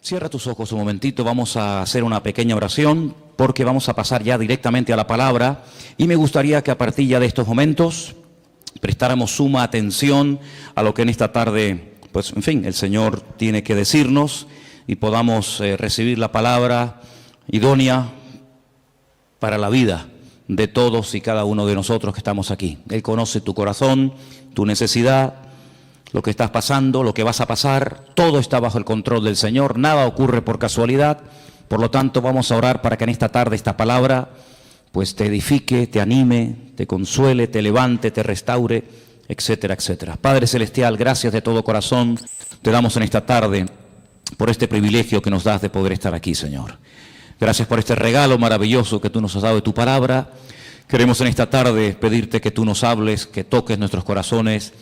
Cierra tus ojos un momentito, vamos a hacer una pequeña oración porque vamos a pasar ya directamente a la palabra y me gustaría que a partir ya de estos momentos prestáramos suma atención a lo que en esta tarde, pues en fin, el Señor tiene que decirnos y podamos recibir la palabra idónea para la vida de todos y cada uno de nosotros que estamos aquí. Él conoce tu corazón, tu necesidad, lo que estás pasando, lo que vas a pasar, todo está bajo el control del Señor, nada ocurre por casualidad. Por lo tanto, vamos a orar para que en esta tarde esta palabra pues te edifique, te anime, te consuele, te levante, te restaure, etcétera, etcétera. Padre Celestial, gracias de todo corazón te damos en esta tarde por este privilegio que nos das de poder estar aquí, Señor. Gracias por este regalo maravilloso que tú nos has dado de tu palabra. Queremos en esta tarde pedirte que tú nos hables, que toques nuestros corazones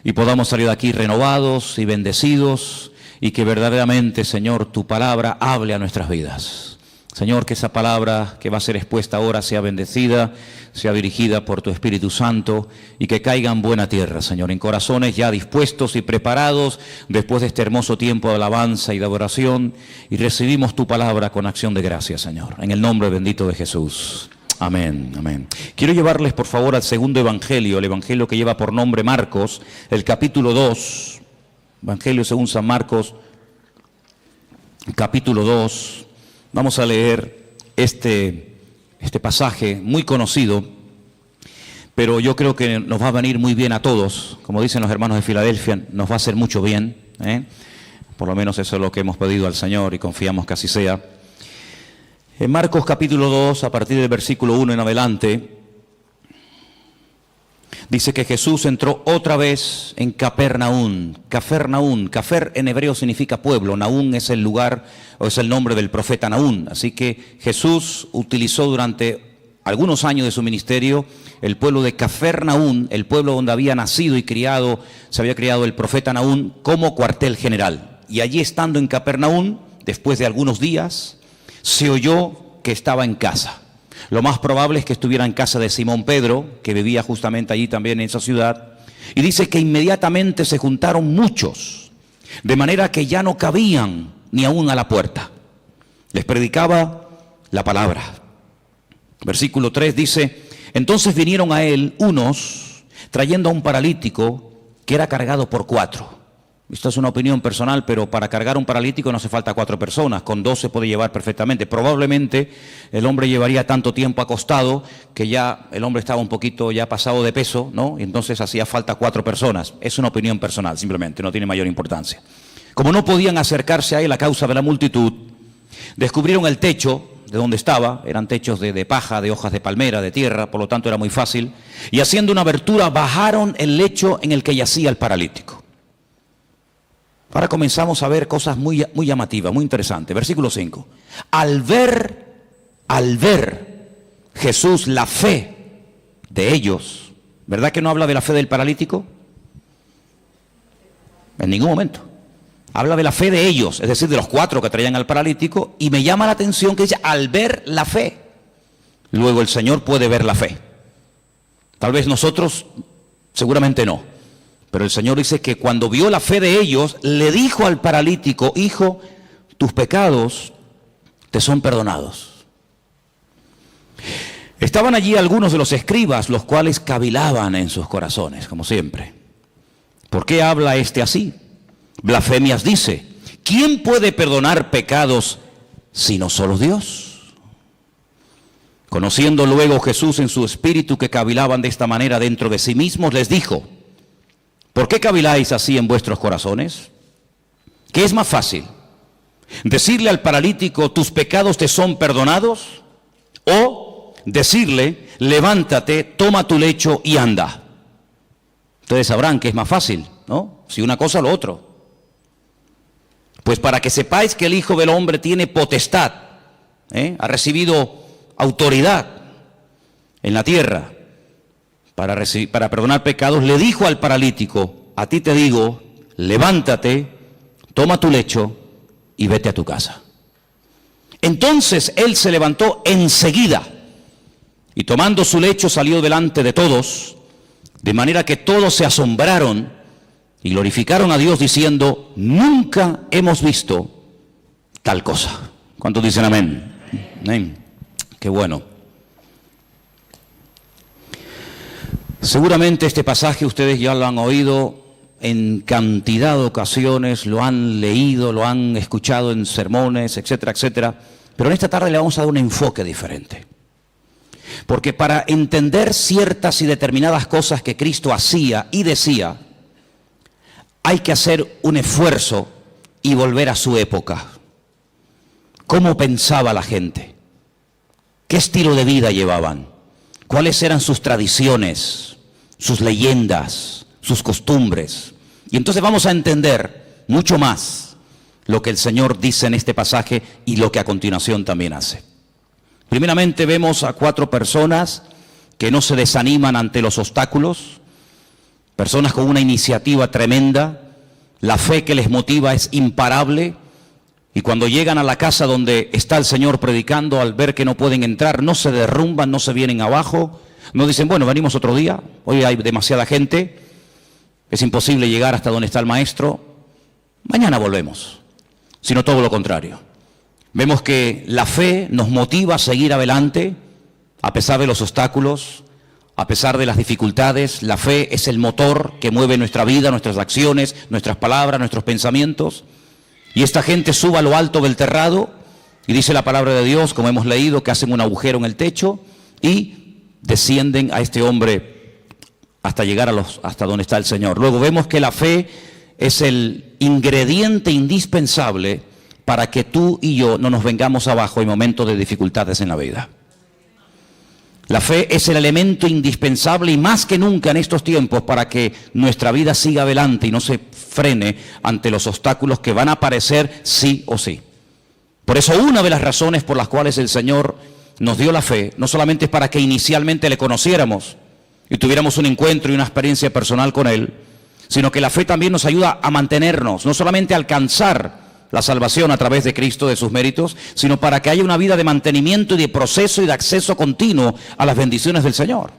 y podamos salir de aquí renovados y bendecidos y que verdaderamente, Señor, tu palabra hable a nuestras vidas. Señor, que esa palabra que va a ser expuesta ahora sea bendecida, sea dirigida por tu Espíritu Santo y que caiga en buena tierra, Señor, en corazones ya dispuestos y preparados después de este hermoso tiempo de alabanza y de adoración, y recibimos tu palabra con acción de gracias, Señor, en el nombre bendito de Jesús. Amén, amén. Quiero llevarles por favor al segundo evangelio, el evangelio que lleva por nombre Marcos, el capítulo 2, evangelio según San Marcos, capítulo 2. Vamos a leer este pasaje muy conocido, pero yo creo que nos va a venir muy bien a todos. Como dicen los hermanos de Filadelfia, nos va a hacer mucho bien, Por lo menos eso es lo que hemos pedido al Señor y confiamos que así sea. En Marcos capítulo 2, a partir del versículo 1 en adelante, dice que Jesús entró otra vez en Capernaum. Cafer en hebreo significa pueblo, Naún es el lugar o es el nombre del profeta Naún. Así que Jesús utilizó durante algunos años de su ministerio el pueblo de Capernaum, el pueblo donde había nacido y se había criado el profeta Naún, como cuartel general. Y allí estando en Capernaum, después de algunos días, se oyó que estaba en casa. Lo más probable es que estuviera en casa de Simón Pedro, que vivía justamente allí también en esa ciudad. Y dice que inmediatamente se juntaron muchos, de manera que ya no cabían ni aún a la puerta. Les predicaba la palabra. Versículo 3 dice: entonces vinieron a él unos trayendo a un paralítico que era cargado por 4. Esto es una opinión personal, pero para cargar un paralítico no hace falta 4 personas, con 2 se puede llevar perfectamente. Probablemente el hombre llevaría tanto tiempo acostado que ya el hombre estaba un poquito ya pasado de peso, ¿no? Y entonces hacía falta 4 personas. Es una opinión personal, simplemente, no tiene mayor importancia. Como no podían acercarse a él a causa de la multitud, descubrieron el techo de donde estaba. Eran techos de paja, de hojas de palmera, de tierra, por lo tanto era muy fácil. Y haciendo una abertura bajaron el lecho en el que yacía el paralítico. Ahora comenzamos a ver cosas muy llamativas, muy interesantes. Versículo 5. Al ver Jesús la fe de ellos, ¿verdad que no habla de la fe del paralítico? En ningún momento. Habla de la fe de ellos, es decir, de los 4 que traían al paralítico, y me llama la atención que dice, al ver la fe. Luego el Señor puede ver la fe. Tal vez nosotros, seguramente no. Pero el Señor dice que cuando vio la fe de ellos, le dijo al paralítico: hijo, tus pecados te son perdonados. Estaban allí algunos de los escribas, los cuales cavilaban en sus corazones, como siempre. ¿Por qué habla este así? Blasfemias dice. ¿Quién puede perdonar pecados sino solo Dios? Conociendo luego Jesús en su espíritu que cavilaban de esta manera dentro de sí mismos, les dijo: ¿por qué caviláis así en vuestros corazones? ¿Qué es más fácil? ¿Decirle al paralítico, tus pecados te son perdonados? ¿O decirle, levántate, toma tu lecho y anda? Ustedes sabrán que es más fácil, ¿no? Si una cosa o lo otro. Pues para que sepáis que el Hijo del Hombre tiene potestad, ha recibido autoridad en la tierra para perdonar pecados, le dijo al paralítico: a ti te digo, levántate, toma tu lecho y vete a tu casa. Entonces él se levantó enseguida y tomando su lecho salió delante de todos, de manera que todos se asombraron y glorificaron a Dios diciendo: nunca hemos visto tal cosa. ¿Cuántos dicen amén? Amén. Qué bueno. Seguramente este pasaje ustedes ya lo han oído en cantidad de ocasiones, lo han leído, lo han escuchado en sermones, etcétera, etcétera. Pero en esta tarde le vamos a dar un enfoque diferente. Porque para entender ciertas y determinadas cosas que Cristo hacía y decía, hay que hacer un esfuerzo y volver a su época. ¿Cómo pensaba la gente? ¿Qué estilo de vida llevaban? ¿Cuáles eran sus tradiciones, sus leyendas, sus costumbres? Y entonces vamos a entender mucho más lo que el Señor dice en este pasaje y lo que a continuación también hace. Primeramente vemos a 4 personas que no se desaniman ante los obstáculos, personas con una iniciativa tremenda, la fe que les motiva es imparable, y cuando llegan a la casa donde está el Señor predicando, al ver que no pueden entrar, no se derrumban, no se vienen abajo, no dicen, bueno, venimos otro día, hoy hay demasiada gente, es imposible llegar hasta donde está el Maestro, mañana volvemos, sino todo lo contrario. Vemos que la fe nos motiva a seguir adelante, a pesar de los obstáculos, a pesar de las dificultades. La fe es el motor que mueve nuestra vida, nuestras acciones, nuestras palabras, nuestros pensamientos. Y esta gente sube a lo alto del terrado, y dice la palabra de Dios, como hemos leído, que hacen un agujero en el techo, y descienden a este hombre hasta llegar hasta donde está el Señor. Luego vemos que la fe es el ingrediente indispensable para que tú y yo no nos vengamos abajo en momentos de dificultades en la vida. La fe es el elemento indispensable y más que nunca en estos tiempos para que nuestra vida siga adelante y no se frene ante los obstáculos que van a aparecer sí o sí. Por eso una de las razones por las cuales el Señor nos dio la fe, no solamente es para que inicialmente le conociéramos y tuviéramos un encuentro y una experiencia personal con Él, sino que la fe también nos ayuda a mantenernos, no solamente a alcanzar la salvación a través de Cristo, de sus méritos, sino para que haya una vida de mantenimiento y de proceso y de acceso continuo a las bendiciones del Señor.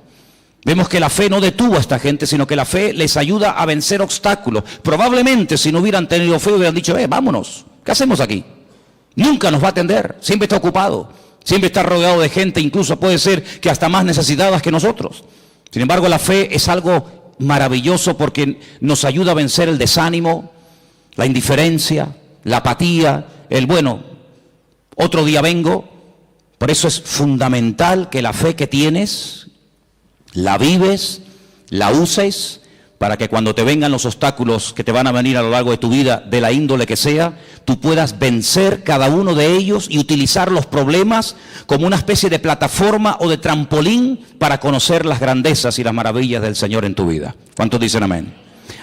Vemos que la fe no detuvo a esta gente, sino que la fe les ayuda a vencer obstáculos. Probablemente si no hubieran tenido fe hubieran dicho, vámonos, ¿qué hacemos aquí? Nunca nos va a atender, siempre está ocupado, siempre está rodeado de gente, incluso puede ser que hasta más necesitadas que nosotros. Sin embargo, la fe es algo maravilloso porque nos ayuda a vencer el desánimo, la indiferencia, la apatía, el bueno, otro día vengo. Por eso es fundamental que la fe que tienes, la vives, la uses, para que cuando te vengan los obstáculos que te van a venir a lo largo de tu vida, de la índole que sea, tú puedas vencer cada uno de ellos y utilizar los problemas como una especie de plataforma o de trampolín para conocer las grandezas y las maravillas del Señor en tu vida. ¿Cuántos dicen amén?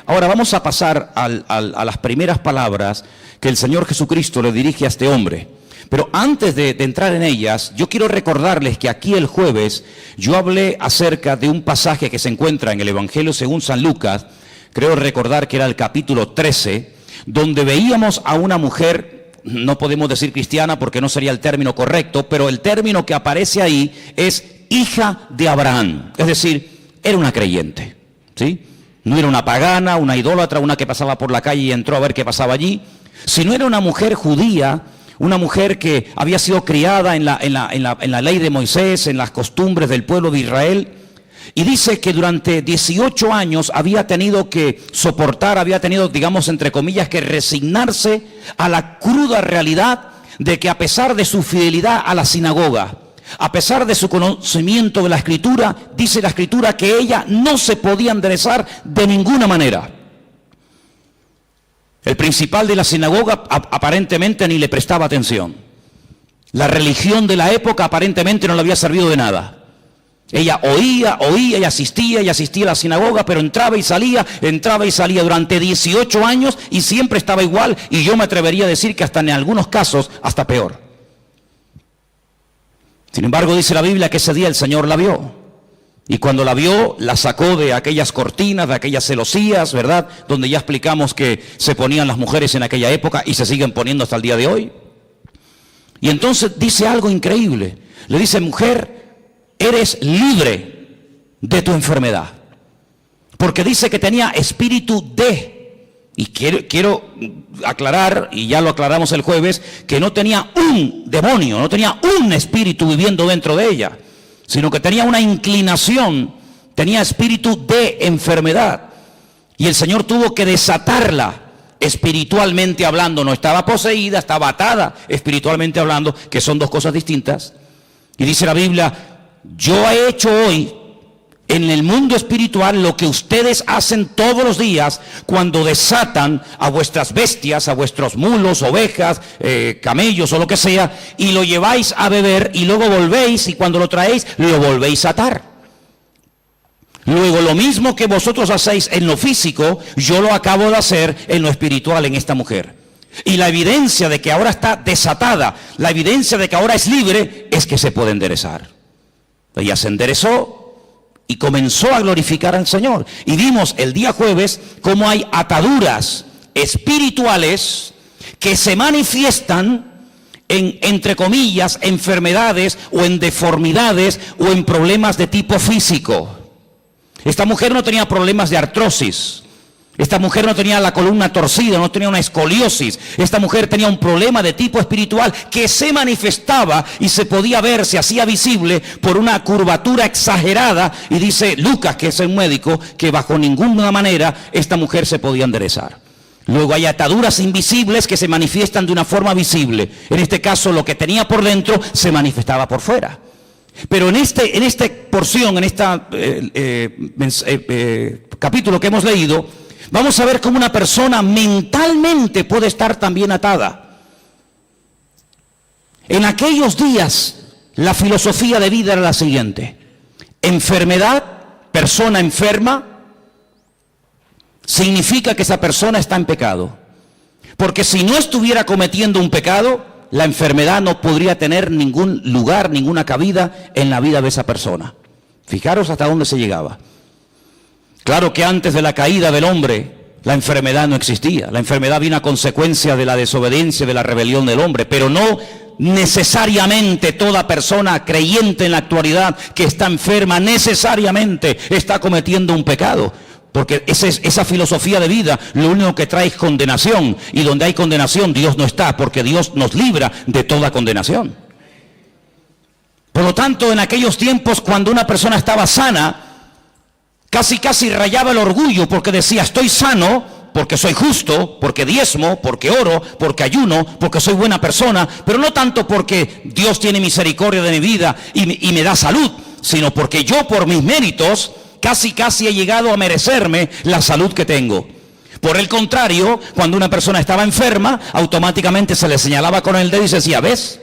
Ahora vamos a pasar a las primeras palabras que el Señor Jesucristo le dirige a este hombre. Pero antes de entrar en ellas, yo quiero recordarles que aquí el jueves yo hablé acerca de un pasaje que se encuentra en el Evangelio según San Lucas, creo recordar que era el capítulo 13, donde veíamos a una mujer, no podemos decir cristiana porque no sería el término correcto, pero el término que aparece ahí es hija de Abraham, es decir, era una creyente, ¿sí? No era una pagana, una idólatra, una que pasaba por la calle y entró a ver qué pasaba allí, sino era una mujer judía, una mujer que había sido criada en la ley de Moisés, en las costumbres del pueblo de Israel, y dice que durante 18 años había tenido que soportar, había tenido, digamos, entre comillas, que resignarse a la cruda realidad de que a pesar de su fidelidad a la sinagoga, a pesar de su conocimiento de la Escritura, dice la Escritura que ella no se podía enderezar de ninguna manera. El principal de la sinagoga aparentemente ni le prestaba atención. La religión de la época aparentemente no le había servido de nada. Ella oía y asistía a la sinagoga, pero entraba y salía durante 18 años y siempre estaba igual, y yo me atrevería a decir que hasta en algunos casos hasta peor. Sin embargo, dice la Biblia que ese día el Señor la vio. Y cuando la vio, la sacó de aquellas cortinas, de aquellas celosías, ¿verdad? Donde ya explicamos que se ponían las mujeres en aquella época y se siguen poniendo hasta el día de hoy. Y entonces dice algo increíble. Le dice, mujer, eres libre de tu enfermedad. Porque dice que tenía espíritu de Y quiero aclarar, y ya lo aclaramos el jueves, que no tenía un demonio, no tenía un espíritu viviendo dentro de ella, sino que tenía una inclinación, tenía espíritu de enfermedad. Y el Señor tuvo que desatarla espiritualmente hablando. No estaba poseída, estaba atada espiritualmente hablando, que son dos cosas distintas. Y dice la Biblia, yo he hecho hoy en el mundo espiritual lo que ustedes hacen todos los días cuando desatan a vuestras bestias, a vuestros mulos, ovejas, camellos o lo que sea, y lo lleváis a beber y luego volvéis, y cuando lo traéis lo volvéis a atar. Luego lo mismo que vosotros hacéis en lo físico, yo lo acabo de hacer en lo espiritual en esta mujer. Y la evidencia de que ahora está desatada, la evidencia de que ahora es libre, es que se puede enderezar. Ella se enderezó y comenzó a glorificar al Señor. Y vimos el día jueves cómo hay ataduras espirituales que se manifiestan en, entre comillas, enfermedades o en deformidades o en problemas de tipo físico. Esta mujer no tenía problemas de artrosis. Esta mujer no tenía la columna torcida, no tenía una escoliosis. Esta mujer tenía un problema de tipo espiritual que se manifestaba y se podía ver, se hacía visible por una curvatura exagerada. Y dice Lucas, que es un médico, que bajo ninguna manera esta mujer se podía enderezar. Luego hay ataduras invisibles que se manifiestan de una forma visible. En este caso, lo que tenía por dentro se manifestaba por fuera. Pero en esta porción, en este capítulo que hemos leído, vamos a ver cómo una persona mentalmente puede estar también atada. En aquellos días, la filosofía de vida era la siguiente: enfermedad, persona enferma, significa que esa persona está en pecado. Porque si no estuviera cometiendo un pecado, la enfermedad no podría tener ningún lugar, ninguna cabida en la vida de esa persona. Fijaros hasta dónde se llegaba. Claro que antes de la caída del hombre, la enfermedad no existía. La enfermedad vino a consecuencia de la desobediencia, de la rebelión del hombre. Pero no necesariamente toda persona creyente en la actualidad que está enferma necesariamente está cometiendo un pecado. Porque esa filosofía de vida lo único que trae es condenación. Y donde hay condenación, Dios no está, porque Dios nos libra de toda condenación. Por lo tanto, en aquellos tiempos, cuando una persona estaba sana, casi rayaba el orgullo, porque decía, estoy sano, porque soy justo, porque diezmo, porque oro, porque ayuno, porque soy buena persona, pero no tanto porque Dios tiene misericordia de mi vida y me da salud, sino porque yo por mis méritos casi he llegado a merecerme la salud que tengo. Por el contrario, cuando una persona estaba enferma, automáticamente se le señalaba con el dedo y se decía, ¿ves?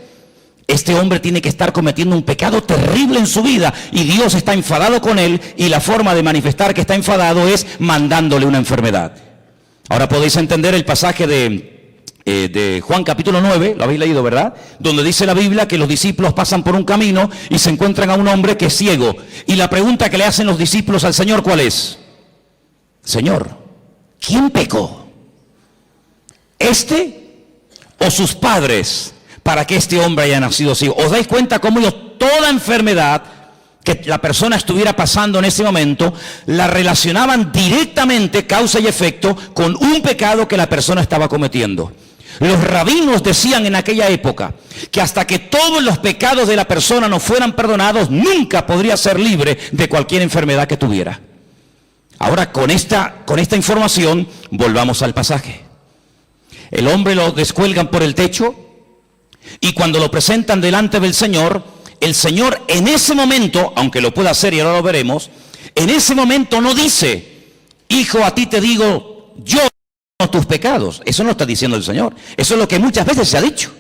Este hombre tiene que estar cometiendo un pecado terrible en su vida y Dios está enfadado con él, y la forma de manifestar que está enfadado es mandándole una enfermedad. Ahora podéis entender el pasaje de Juan capítulo 9, lo habéis leído, ¿verdad? Donde dice la Biblia que los discípulos pasan por un camino y se encuentran a un hombre que es ciego. Y la pregunta que le hacen los discípulos al Señor, ¿cuál es? Señor, ¿quién pecó? ¿Este o sus padres para que este hombre haya nacido ciego? ¿Os dais cuenta cómo ellos toda enfermedad que la persona estuviera pasando en ese momento la relacionaban directamente, causa y efecto, con un pecado que la persona estaba cometiendo? Los rabinos decían en aquella época que hasta que todos los pecados de la persona no fueran perdonados, nunca podría ser libre de cualquier enfermedad que tuviera. Ahora, con esta información, volvamos al pasaje. El hombre lo descuelgan por el techo y cuando lo presentan delante del Señor, el Señor en ese momento, aunque lo pueda hacer y ahora lo veremos, en ese momento no dice, hijo, a ti te digo, yo tus pecados. Eso no está diciendo el Señor. Eso es lo que muchas veces se ha dicho.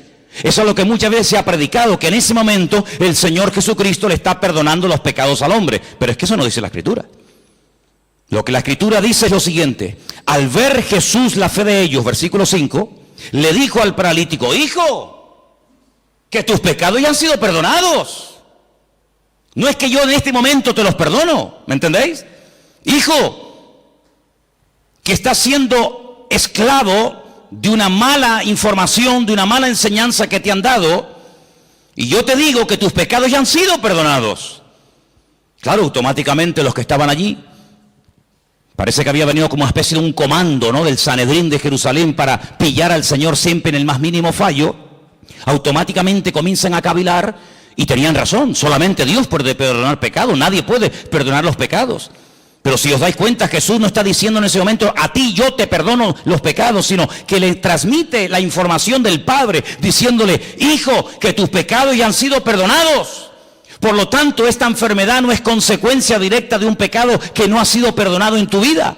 Eso es lo que muchas veces se ha predicado, que en ese momento el Señor Jesucristo le está perdonando los pecados al hombre. Pero es que eso no dice la Escritura. Lo que la Escritura dice es lo siguiente: al ver Jesús la fe de ellos, versículo 5, le dijo al paralítico, hijo, que tus pecados ya han sido perdonados. No es que yo en este momento te los perdono, ¿me entendéis? Hijo, que estás siendo esclavo de una mala información, de una mala enseñanza que te han dado, y yo te digo que tus pecados ya han sido perdonados. Claro, automáticamente los que estaban allí Parece que había venido como una especie de un comando, ¿no?, del Sanedrín de Jerusalén para pillar al Señor siempre en el más mínimo fallo. Automáticamente comienzan a cavilar y tenían razón. Solamente Dios puede perdonar pecados, nadie puede perdonar los pecados. Pero si os dais cuenta, Jesús no está diciendo en ese momento, a ti yo te perdono los pecados, sino que le transmite la información del Padre, diciéndole, hijo, que tus pecados ya han sido perdonados. Por lo tanto, esta enfermedad no es consecuencia directa de un pecado que no ha sido perdonado en tu vida.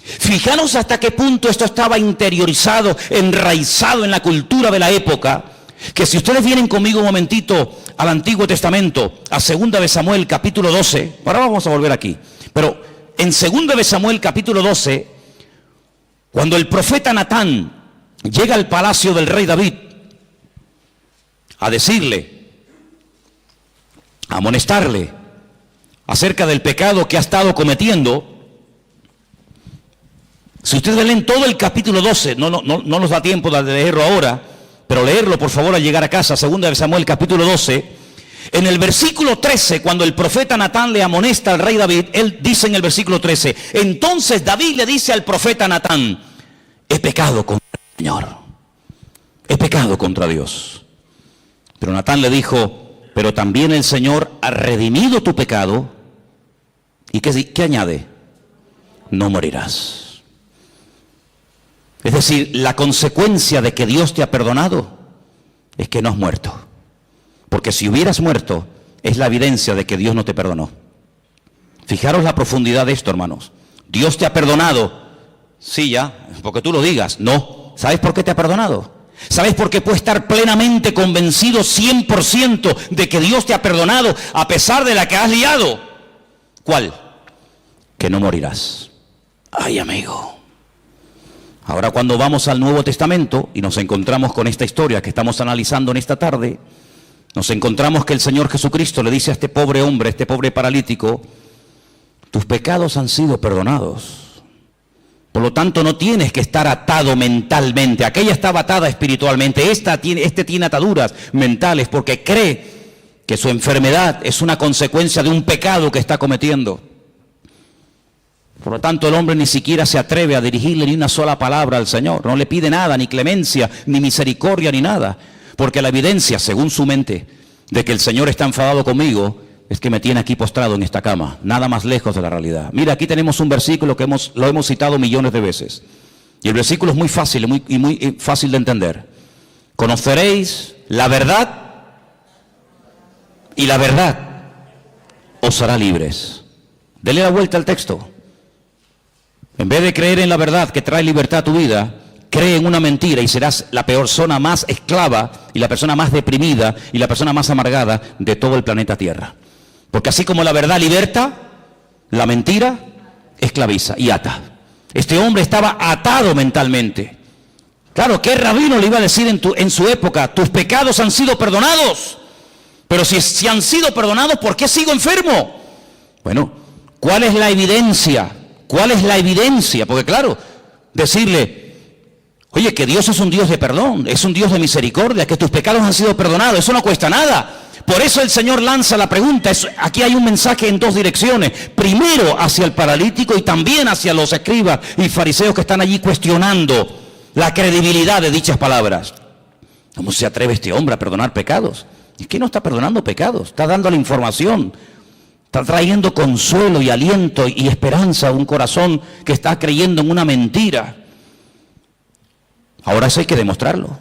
Fijaros hasta qué punto esto estaba interiorizado, enraizado en la cultura de la época, que si ustedes vienen conmigo un momentito al Antiguo Testamento, a 2 de Samuel capítulo 12, ahora vamos a volver aquí, pero en 2 de Samuel capítulo 12, cuando el profeta Natán llega al palacio del rey David a decirle, a amonestarle acerca del pecado que ha estado cometiendo, si ustedes leen todo el capítulo 12, no nos da tiempo de leerlo ahora, pero leerlo por favor al llegar a casa, 2 de Samuel capítulo 12, en el versículo 13, cuando el profeta Natán le amonesta al rey David, él dice en el versículo 13, entonces David le dice al profeta Natán, he pecado contra el Señor, he pecado contra Dios. Pero Natán le dijo, pero también el Señor ha redimido tu pecado. ¿Y qué añade? No morirás. Es decir, la consecuencia de que Dios te ha perdonado es que no has muerto. Porque si hubieras muerto, es la evidencia de que Dios no te perdonó. Fijaros la profundidad de esto, hermanos. Dios te ha perdonado. Sí, ya, porque tú lo digas. No. ¿Sabes por qué te ha perdonado? ¿Sabes por qué puedes estar plenamente convencido 100% de que Dios te ha perdonado a pesar de la que has liado? ¿Cuál? Que no morirás. Ay, amigo. Ahora cuando vamos al Nuevo Testamento y nos encontramos con esta historia que estamos analizando en esta tarde, nos encontramos que el Señor Jesucristo le dice a este pobre hombre, a este pobre paralítico, tus pecados han sido perdonados. Por lo tanto, no tienes que estar atado mentalmente. Aquella estaba atada espiritualmente. Este tiene ataduras mentales porque cree que su enfermedad es una consecuencia de un pecado que está cometiendo. Por lo tanto, el hombre ni siquiera se atreve a dirigirle ni una sola palabra al Señor. No le pide nada, ni clemencia, ni misericordia, ni nada. Porque la evidencia, según su mente, de que el Señor está enfadado conmigo, es que me tiene aquí postrado en esta cama, nada más lejos de la realidad. Mira, aquí tenemos un versículo que lo hemos citado millones de veces. Y el versículo es muy fácil muy fácil de entender. Conoceréis la verdad y la verdad os hará libres. Dele la vuelta al texto. En vez de creer en la verdad que trae libertad a tu vida, cree en una mentira y serás la persona más esclava y la persona más deprimida y la persona más amargada de todo el planeta Tierra. Porque así como la verdad liberta, la mentira esclaviza y ata. Este hombre estaba atado mentalmente. Claro, ¿qué rabino le iba a decir en su época? Tus pecados han sido perdonados. Pero si han sido perdonados, ¿por qué sigo enfermo? Bueno, ¿cuál es la evidencia? ¿Cuál es la evidencia? Porque claro, decirle, oye, que Dios es un Dios de perdón, es un Dios de misericordia, que tus pecados han sido perdonados, eso no cuesta nada. Por eso el Señor lanza la pregunta. Aquí hay un mensaje en dos direcciones. Primero hacia el paralítico y también hacia los escribas y fariseos que están allí cuestionando la credibilidad de dichas palabras. ¿Cómo se atreve este hombre a perdonar pecados? Es que no está perdonando pecados, está dando la información. Está trayendo consuelo y aliento y esperanza a un corazón que está creyendo en una mentira. Ahora eso hay que demostrarlo.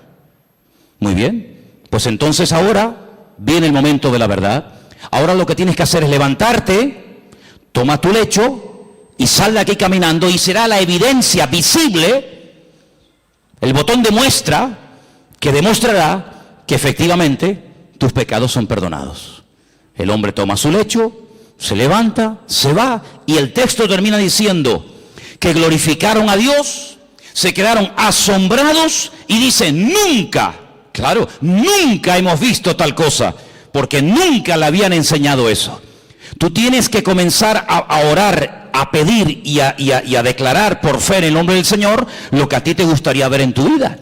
Muy bien. Pues entonces ahora viene el momento de la verdad. Ahora lo que tienes que hacer es levantarte, toma tu lecho y sal de aquí caminando y será la evidencia visible, el botón de muestra que demostrará que efectivamente tus pecados son perdonados. El hombre toma su lecho, se levanta, se va y el texto termina diciendo que glorificaron a Dios, se quedaron asombrados y dicen nunca. Claro, nunca hemos visto tal cosa, porque nunca le habían enseñado eso. Tú tienes que comenzar a orar, a pedir y a declarar por fe en el nombre del Señor lo que a ti te gustaría ver en tu vida.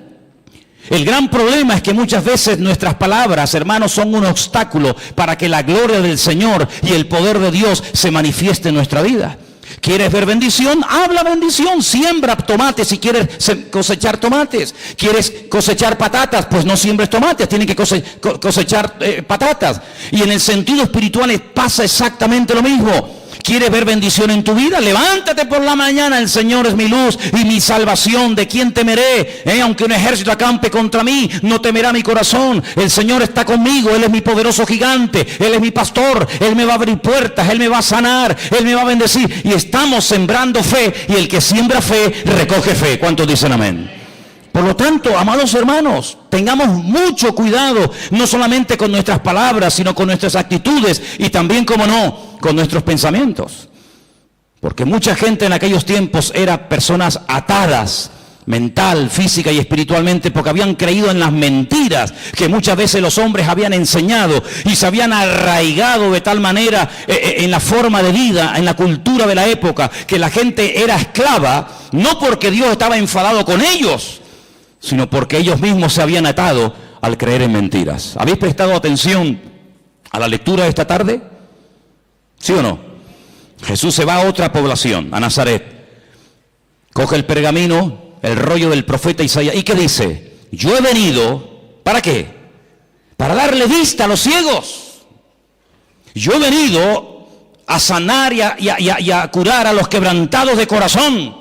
El gran problema es que muchas veces nuestras palabras, hermanos, son un obstáculo para que la gloria del Señor y el poder de Dios se manifieste en nuestra vida. ¿Quieres ver bendición? Habla bendición. Siembra tomates si quieres cosechar tomates. ¿Quieres cosechar patatas? Pues no siembres tomates, tienes que cosechar patatas. Y en el sentido espiritual pasa exactamente lo mismo. ¿Quieres ver bendición en tu vida? Levántate por la mañana, el Señor es mi luz y mi salvación. ¿De quién temeré? Aunque un ejército acampe contra mí, no temerá mi corazón. El Señor está conmigo, Él es mi poderoso gigante, Él es mi pastor, Él me va a abrir puertas, Él me va a sanar, Él me va a bendecir. Y estamos sembrando fe, y el que siembra fe, recoge fe. ¿Cuántos dicen amén? Por lo tanto, amados hermanos, tengamos mucho cuidado, no solamente con nuestras palabras, sino con nuestras actitudes y también, como no, con nuestros pensamientos. Porque mucha gente en aquellos tiempos era personas atadas, mental, física y espiritualmente, porque habían creído en las mentiras que muchas veces los hombres habían enseñado y se habían arraigado de tal manera en la forma de vida, en la cultura de la época, que la gente era esclava, no porque Dios estaba enfadado con ellos, sino porque ellos mismos se habían atado al creer en mentiras. ¿Habéis prestado atención a la lectura de esta tarde? ¿Sí o no? Jesús se va a otra población, a Nazaret. Coge el pergamino, el rollo del profeta Isaías. ¿Y qué dice? Yo he venido, ¿para qué? Para darle vista a los ciegos. Yo he venido a sanar y a curar a los quebrantados de corazón,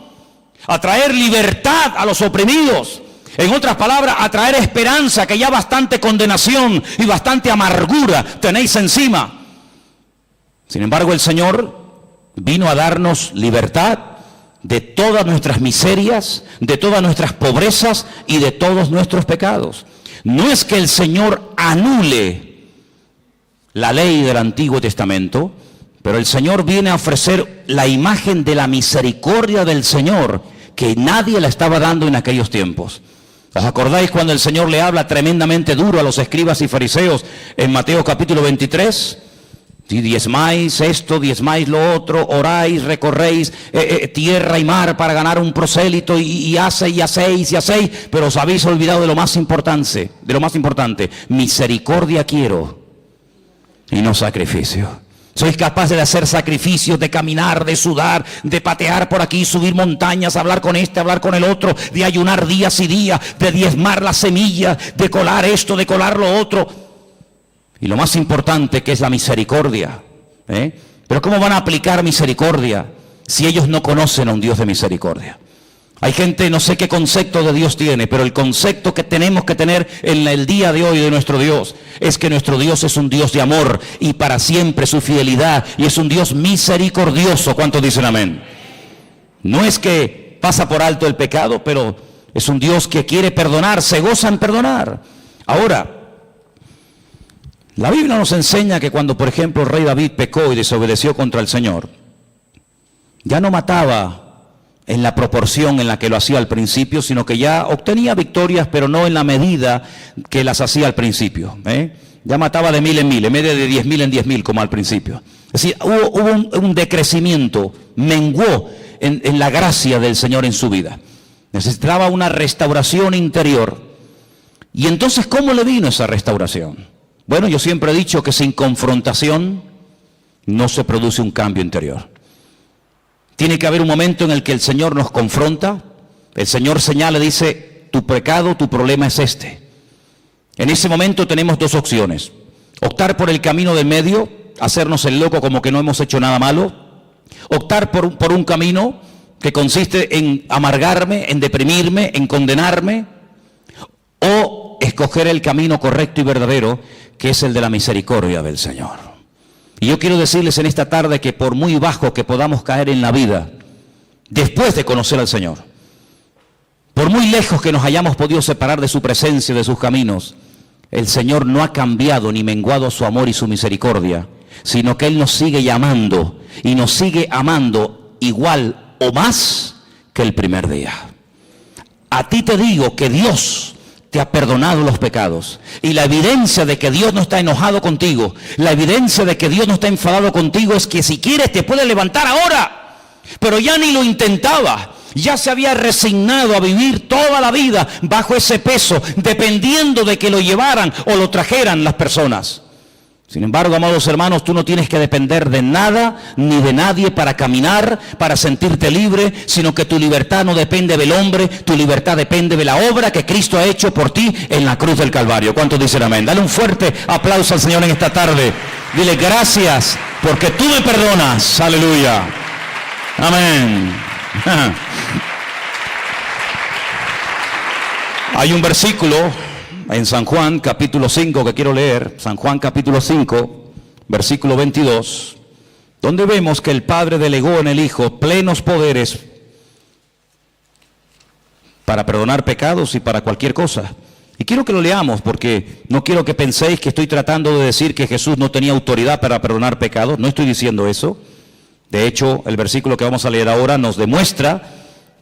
a traer libertad a los oprimidos. En otras palabras, a traer esperanza, que ya bastante condenación y bastante amargura tenéis encima. Sin embargo, el Señor vino a darnos libertad de todas nuestras miserias, de todas nuestras pobrezas y de todos nuestros pecados. No es que el Señor anule la ley del Antiguo Testamento, pero el Señor viene a ofrecer la imagen de la misericordia del Señor, que nadie la estaba dando en aquellos tiempos. ¿Os acordáis cuando el Señor le habla tremendamente duro a los escribas y fariseos en Mateo capítulo 23? Si diezmáis esto, diezmáis lo otro, oráis, recorréis tierra y mar para ganar un prosélito y hacéis, pero os habéis olvidado de lo más importante, misericordia quiero y no sacrificio. Sois capaces de hacer sacrificios, de caminar, de sudar, de patear por aquí, subir montañas, hablar con este, hablar con el otro, de ayunar días y días, de diezmar la semilla, de colar esto, de colar lo otro. Y lo más importante, que es la misericordia. Pero ¿cómo van a aplicar misericordia si ellos no conocen a un Dios de misericordia? Hay gente, no sé qué concepto de Dios tiene, pero el concepto que tenemos que tener en el día de hoy de nuestro Dios es que nuestro Dios es un Dios de amor y para siempre su fidelidad, y es un Dios misericordioso. ¿Cuántos dicen amén? No es que pasa por alto el pecado, pero es un Dios que quiere perdonar, se goza en perdonar. Ahora, la Biblia nos enseña que cuando, por ejemplo, el rey David pecó y desobedeció contra el Señor, ya no mataba en la proporción en la que lo hacía al principio, sino que ya obtenía victorias, pero no en la medida que las hacía al principio. Ya mataba de 1000 en 1000, en vez de 10.000 en 10.000 como al principio. Es decir, hubo un decrecimiento, menguó en la gracia del Señor en su vida. Necesitaba una restauración interior. Y entonces, ¿cómo le vino esa restauración? Bueno, yo siempre he dicho que sin confrontación no se produce un cambio interior. Tiene que haber un momento en el que el Señor nos confronta, el Señor señala y dice, tu pecado, tu problema es este. En ese momento tenemos dos opciones: optar por el camino del medio, hacernos el loco como que no hemos hecho nada malo; optar por un camino que consiste en amargarme, en deprimirme, en condenarme; o escoger el camino correcto y verdadero, que es el de la misericordia del Señor. Y yo quiero decirles en esta tarde que por muy bajo que podamos caer en la vida, después de conocer al Señor, por muy lejos que nos hayamos podido separar de su presencia, de sus caminos, el Señor no ha cambiado ni menguado su amor y su misericordia, sino que Él nos sigue llamando y nos sigue amando igual o más que el primer día. A ti te digo que Dios te ha perdonado los pecados, y la evidencia de que Dios no está enojado contigo, la evidencia de que Dios no está enfadado contigo, es que si quieres te puedes levantar ahora. Pero ya ni lo intentaba, ya se había resignado a vivir toda la vida bajo ese peso, dependiendo de que lo llevaran o lo trajeran las personas. Sin embargo, amados hermanos, tú no tienes que depender de nada ni de nadie para caminar, para sentirte libre, sino que tu libertad no depende del hombre, tu libertad depende de la obra que Cristo ha hecho por ti en la cruz del Calvario. ¿Cuántos dicen amén? Dale un fuerte aplauso al Señor en esta tarde. Dile gracias porque tú me perdonas. Aleluya. Amén. Hay un versículo en San Juan capítulo 5 que quiero leer, San Juan capítulo 5, versículo 22, donde vemos que el Padre delegó en el Hijo plenos poderes para perdonar pecados y para cualquier cosa. Y quiero que lo leamos porque no quiero que penséis que estoy tratando de decir que Jesús no tenía autoridad para perdonar pecados, no estoy diciendo eso. De hecho, el versículo que vamos a leer ahora nos demuestra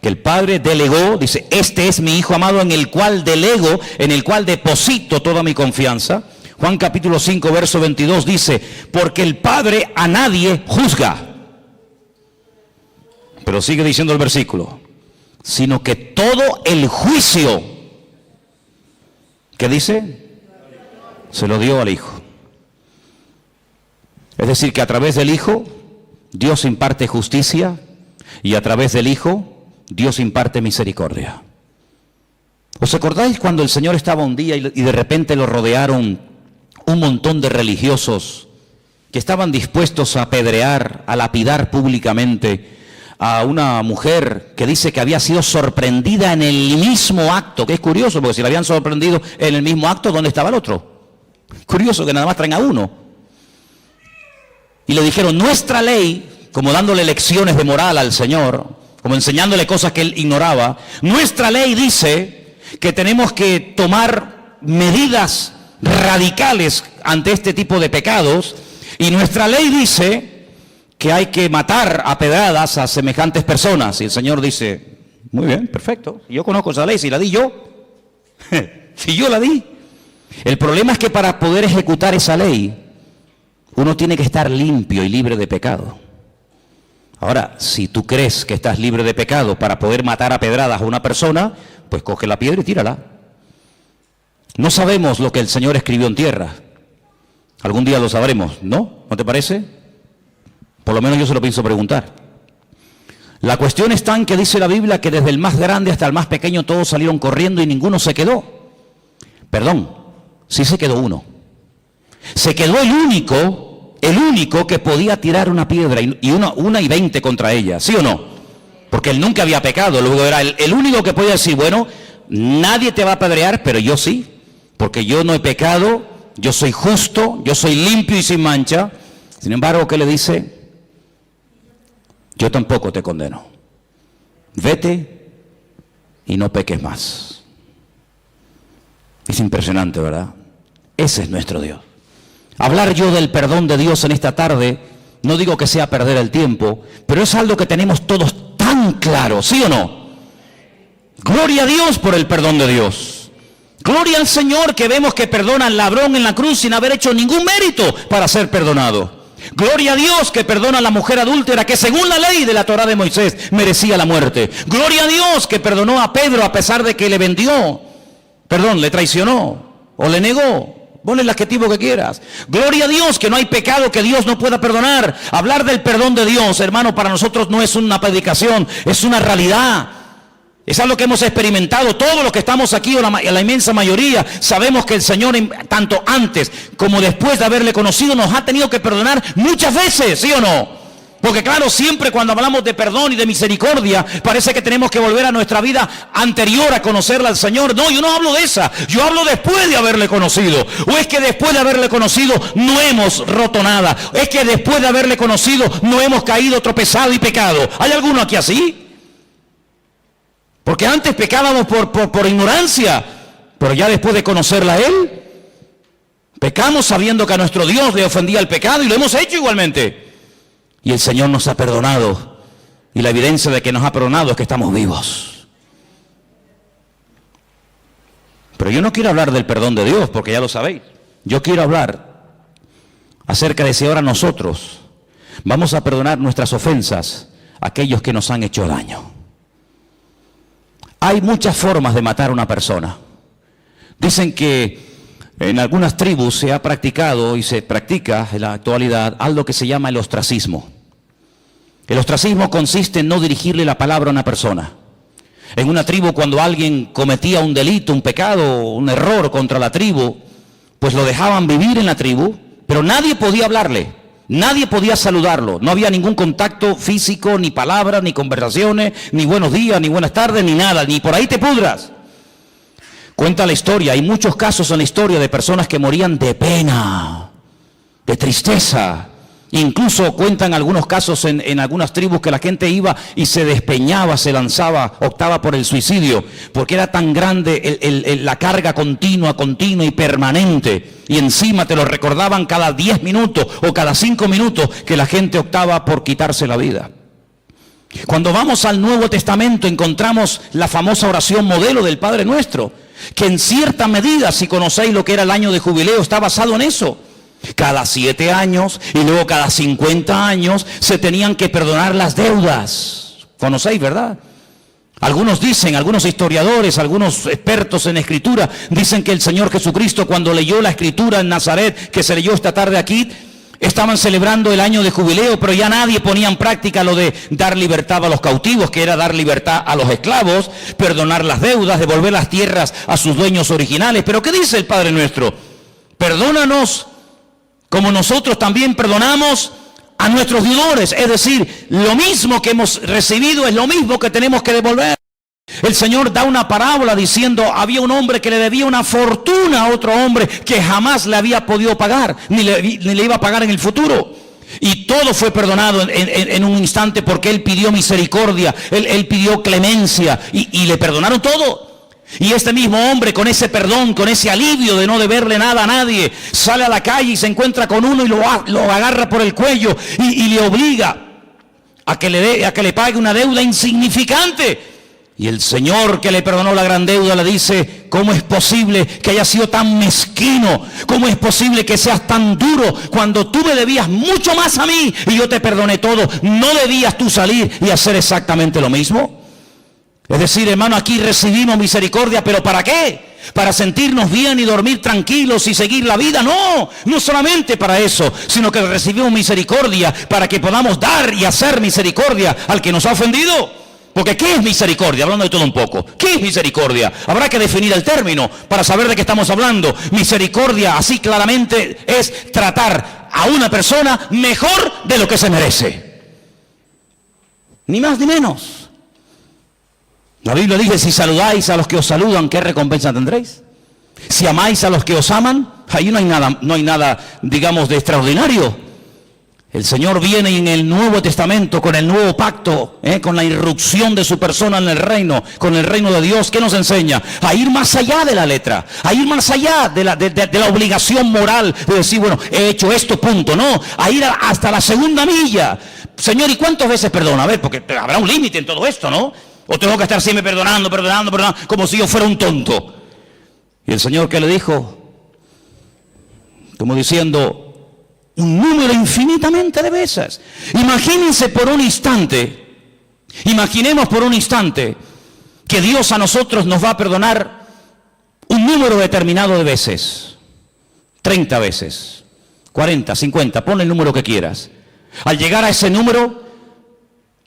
que el Padre delegó, dice, este es mi Hijo amado en el cual delego, en el cual deposito toda mi confianza. Juan capítulo 5, verso 22 dice, porque el Padre a nadie juzga. Pero sigue diciendo el versículo, sino que todo el juicio, ¿qué dice? Se lo dio al Hijo. Es decir, que a través del Hijo, Dios imparte justicia y a través del Hijo, Dios imparte misericordia. ¿Os acordáis cuando el Señor estaba un día y de repente lo rodearon un montón de religiosos que estaban dispuestos a apedrear, a lapidar públicamente a una mujer que dice que había sido sorprendida en el mismo acto? Que es curioso, porque si la habían sorprendido en el mismo acto, ¿dónde estaba el otro? Curioso que nada más traen a uno. Y le dijeron, nuestra ley, como dándole lecciones de moral al Señor, como enseñándole cosas que él ignoraba, nuestra ley dice que tenemos que tomar medidas radicales ante este tipo de pecados, y nuestra ley dice que hay que matar a pedradas a semejantes personas. Y el Señor dice, muy bien, perfecto, yo conozco esa ley, si la di yo, si yo la di. El problema es que para poder ejecutar esa ley, uno tiene que estar limpio y libre de pecado. Ahora, si tú crees que estás libre de pecado para poder matar a pedradas a una persona, pues coge la piedra y tírala. No sabemos lo que el Señor escribió en tierra. Algún día lo sabremos, ¿no? ¿No te parece? Por lo menos yo se lo pienso preguntar. La cuestión está en que dice la Biblia que desde el más grande hasta el más pequeño todos salieron corriendo y ninguno se quedó. Perdón, sí se quedó uno. Se quedó el único que podía tirar una piedra y una y 20 contra ella, ¿sí o no? Porque él nunca había pecado, luego era el único que podía decir, bueno, nadie te va a apedrear, pero yo sí, porque yo no he pecado, yo soy justo, yo soy limpio y sin mancha. Sin embargo, ¿qué le dice? Yo tampoco te condeno. Vete y no peques más. Es impresionante, ¿verdad? Ese es nuestro Dios. Hablar yo del perdón de Dios en esta tarde, no digo que sea perder el tiempo, pero es algo que tenemos todos tan claro, ¿sí o no? Gloria a Dios por el perdón de Dios. Gloria al Señor que vemos que perdona al ladrón en la cruz sin haber hecho ningún mérito para ser perdonado. Gloria a Dios que perdona a la mujer adúltera que según la ley de la Torá de Moisés merecía la muerte. Gloria a Dios que perdonó a Pedro a pesar de que le traicionó o le negó. Ponle el adjetivo que quieras. Gloria a Dios que no hay pecado que Dios no pueda perdonar. Hablar del perdón de Dios, hermano, para nosotros no es una predicación, es una realidad. Es algo que hemos experimentado. Todos los que estamos aquí, o la inmensa mayoría, sabemos que el Señor, tanto antes como después de haberle conocido, nos ha tenido que perdonar muchas veces, ¿sí o no? Porque claro, siempre cuando hablamos de perdón y de misericordia, parece que tenemos que volver a nuestra vida anterior a conocerla al Señor. No, yo no hablo de esa, yo hablo después de haberle conocido. O es que después de haberle conocido no hemos roto nada. Es que después de haberle conocido no hemos caído, tropezado y pecado. ¿Hay alguno aquí así? Porque antes pecábamos por ignorancia, pero ya después de conocerla a Él, pecamos sabiendo que a nuestro Dios le ofendía el pecado y lo hemos hecho igualmente. Y el Señor nos ha perdonado. Y la evidencia de que nos ha perdonado es que estamos vivos. Pero yo no quiero hablar del perdón de Dios, porque ya lo sabéis. Yo quiero hablar acerca de si ahora nosotros vamos a perdonar nuestras ofensas a aquellos que nos han hecho daño. Hay muchas formas de matar a una persona. Dicen que En algunas tribus se ha practicado y se practica en la actualidad algo que se llama el ostracismo. El ostracismo consiste en no dirigirle la palabra a una persona. En una tribu, cuando alguien cometía un delito, un pecado, un error contra la tribu, pues lo dejaban vivir en la tribu, pero nadie podía hablarle, nadie podía saludarlo, no había ningún contacto físico, ni palabras, ni conversaciones, ni buenos días, ni buenas tardes, ni nada, ni por ahí te pudras. Cuenta la historia, hay muchos casos en la historia de personas que morían de pena, de tristeza. Incluso cuentan algunos casos en algunas tribus que la gente iba y se despeñaba, se lanzaba, optaba por el suicidio, porque era tan grande la carga continua y permanente, y encima te lo recordaban cada 10 minutos o cada 5 minutos que la gente optaba por quitarse la vida. Cuando vamos al Nuevo Testamento encontramos la famosa oración modelo del Padre Nuestro, que en cierta medida, si conocéis lo que era el año de jubileo, está basado en eso. Cada 7 años y luego cada 50 años se tenían que perdonar las deudas. Conocéis, ¿verdad? Algunos dicen, algunos historiadores, algunos expertos en escritura, dicen que el Señor Jesucristo, cuando leyó la escritura en Nazaret, que se leyó esta tarde aquí, estaban celebrando el año de jubileo, pero ya nadie ponía en práctica lo de dar libertad a los cautivos, que era dar libertad a los esclavos, perdonar las deudas, devolver las tierras a sus dueños originales. Pero ¿qué dice el Padre Nuestro? Perdónanos como nosotros también perdonamos a nuestros deudores. Es decir, lo mismo que hemos recibido es lo mismo que tenemos que devolver. El Señor da una parábola diciendo, había un hombre que le debía una fortuna a otro hombre que jamás le había podido pagar, ni le iba a pagar en el futuro. Y todo fue perdonado en un instante porque él pidió misericordia, él pidió clemencia y le perdonaron todo. Y este mismo hombre, con ese perdón, con ese alivio de no deberle nada a nadie, sale a la calle y se encuentra con uno y lo agarra por el cuello y le obliga a que le pague una deuda insignificante. Y el Señor, que le perdonó la gran deuda, le dice, ¿cómo es posible que hayas sido tan mezquino? ¿Cómo es posible que seas tan duro cuando tú me debías mucho más a mí y yo te perdoné todo? ¿No debías tú salir y hacer exactamente lo mismo? Es decir, hermano, aquí recibimos misericordia, ¿pero para qué? ¿Para sentirnos bien y dormir tranquilos y seguir la vida? No, no solamente para eso, sino que recibimos misericordia para que podamos dar y hacer misericordia al que nos ha ofendido. Porque ¿qué es misericordia? Hablando de todo un poco. ¿Qué es misericordia? Habrá que definir el término para saber de qué estamos hablando. Misericordia, así claramente, es tratar a una persona mejor de lo que se merece. Ni más ni menos. La Biblia dice, si saludáis a los que os saludan, ¿qué recompensa tendréis? Si amáis a los que os aman, ahí no hay nada, digamos, de extraordinario. El Señor viene en el Nuevo Testamento con el nuevo pacto, con la irrupción de su persona en el reino, con el reino de Dios. ¿Qué nos enseña? A ir más allá de la letra, a ir más allá de la obligación moral de decir, bueno, he hecho esto, punto. No, a ir hasta la segunda milla. Señor, ¿y cuántas veces perdona? A ver, porque habrá un límite en todo esto, ¿no? O tengo que estar siempre perdonando, como si yo fuera un tonto. Y el Señor, ¿qué le dijo? Como diciendo, un número infinitamente de veces. Imaginemos por un instante que Dios a nosotros nos va a perdonar un número determinado de veces. 30 veces, 40, 50, pon el número que quieras. Al llegar a ese número,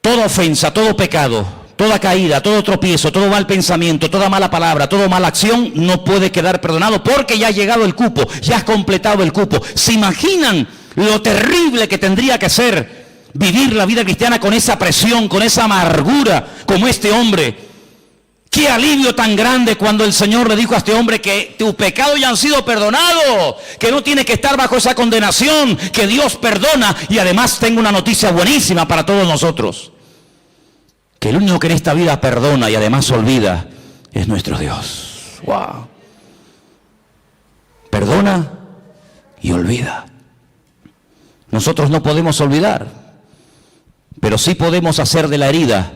toda ofensa, todo pecado, toda caída, todo tropiezo, todo mal pensamiento, toda mala palabra, toda mala acción no puede quedar perdonado porque ya ha llegado el cupo, ya has completado el cupo. ¿Se imaginan lo terrible que tendría que ser vivir la vida cristiana con esa presión, con esa amargura como este hombre? Qué alivio tan grande cuando el Señor le dijo a este hombre que tus pecados ya han sido perdonados, que no tienes que estar bajo esa condenación, que Dios perdona. Y además tengo una noticia buenísima para todos nosotros, que el único que en esta vida perdona y además olvida es nuestro Dios. ¡Wow! Perdona y olvida. Nosotros no podemos olvidar, pero sí podemos hacer de la herida